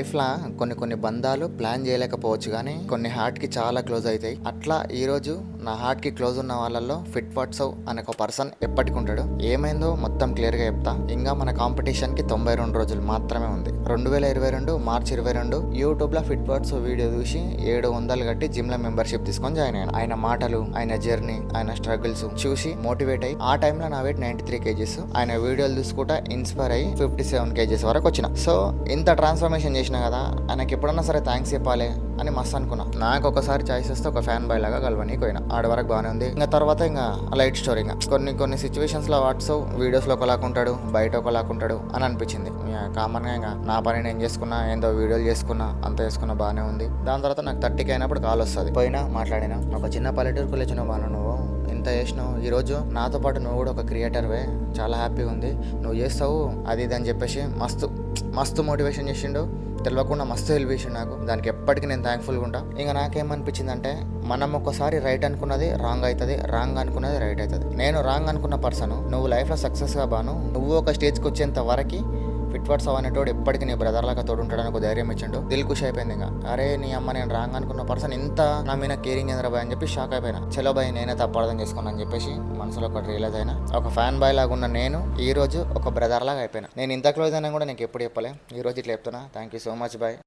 లైఫ్‌లా కొన్ని బంధాలు ప్లాన్ చేయలేకపోవచ్చు గానీ, కొన్ని హార్ట్‌కి చాలా క్లోజ్ అయితాయి. అట్లా ఈరోజు నా హార్ట్‌కి క్లోజ్ ఉన్న వాళ్ళల్లో ఫిట్ వాట్సవ్ అనే ఒక పర్సన్ ఎప్పటికుంటాడు. ఏమైందో మొత్తం క్లియర్‌గా చెప్తా. ఇంగా మన కాంపిటీషన్‌కి 92 రోజులు మాత్రమే ఉంది. 2022 మార్చి 22 యూట్యూబ్‌లో ఫిట్ వాట్సవ్ వీడియో చూసి 700 కట్టి జిమ్‌లో మెంబర్‌షిప్ తీసుకొని జాయిన్ అయ్యాను. ఆయన మాటలు, ఆయన జర్నీ, ఆయన స్ట్రగుల్స్ చూసి మోటివేట్ అయ్యి ఆ టైంలో నా వెయిట్ 93 కేజీస్. ఆయన వీడియోలు చూసుకుంటా ఇన్స్పైర్ అయ్యి 57 కేజీస్ వరకు వచ్చిన. సో ఇంత ట్రాన్స్ఫర్మేషన్ చేసిన కదా, ఆయనకి ఎప్పుడన్నా సరే థ్యాంక్స్ చెప్పాలి అని మస్తు అనుకున్నా. నాకు ఒకసారి చాయిస్ వస్తే ఒక ఫ్యాన్ బాయ్ లాగా కలవని పోయినా. ఆడ వరకు బాగానే ఉంది. ఇంకా తర్వాత ఇంకా లైట్ స్టోరీ. ఇంకా కొన్ని సిచ్యువేషన్స్లో వాట్సాప్ వీడియోస్లో ఒకలాకుంటాడు, బయట ఒకలాకుంటాడు అని అనిపించింది. కామన్గా ఇంకా నా పని నేను చేసుకున్నా, ఏందో వీడియోలు చేసుకున్నా, అంత చేసుకున్నా బాగానే ఉంది. దాని తర్వాత నాకు 30కి అయినప్పుడు కాల్ వస్తుంది. పోయినా మాట్లాడినా, ఒక చిన్న పల్లెటూరుకు వచ్చిన బాను నువ్వు ఇంత చేసినావు, ఈరోజు నాతో పాటు నువ్వు కూడా ఒక క్రియేటర్వే, చాలా హ్యాపీగా ఉంది, నువ్వు చేస్తావు అది ఇది అని చెప్పేసి మస్తు మోటివేషన్ చేసిండు. తెలియకుండా మస్తు హెల్ప్ చేసిండు నాకు. దానికి ఎప్పటికీ నేను థ్యాంక్ఫుల్గా ఉంటా. ఇంకా నాకేమనిపించింది అంటే, మనం ఒకసారి రైట్ అనుకున్నది రాంగ్ అవుతుంది, రాంగ్ అనుకున్నది రైట్ అవుతుంది. నేను రాంగ్ అనుకున్న పర్సన్ నువ్వు లైఫ్లో సక్సెస్గా బాను, నువ్వు ఒక స్టేజ్కి వచ్చేంత వరకు ఫిట్ వాట్సవ్ అనేటోడు ఎప్పటికీ నీ బ్రదర్ లాగా తోడుంటాడని ఒక ధైర్యం ఇచ్చిండు. దిల్ ఖుషి అయిపోయింది. ఇంకా అరే నీ అమ్మ, నేను రాంగ్ అనుకున్న పర్సన్ ఇంత నా మీద కేరింగ్ ఏంద్రా బాయ్ అని చెప్పి షాక్ అయిపోయినా. చలో బాయ్, నేనే తప్పర్థం చేసుకున్నాను అని చెప్పేసి మనసులో ఒకటి రియలైజ్ అయినా. ఒక ఫ్యాన్ బాయ్ లాగా ఉన్న నేను ఈ రోజు ఒక బ్రదర్ లాగా అయిపోయినా. నేను ఇంత క్లోజ్ అయినా కూడా నీకు ఎప్పుడు చెప్పలే, ఈ రోజు ఇట్లా చెప్తున్నా. Thank you so much bye.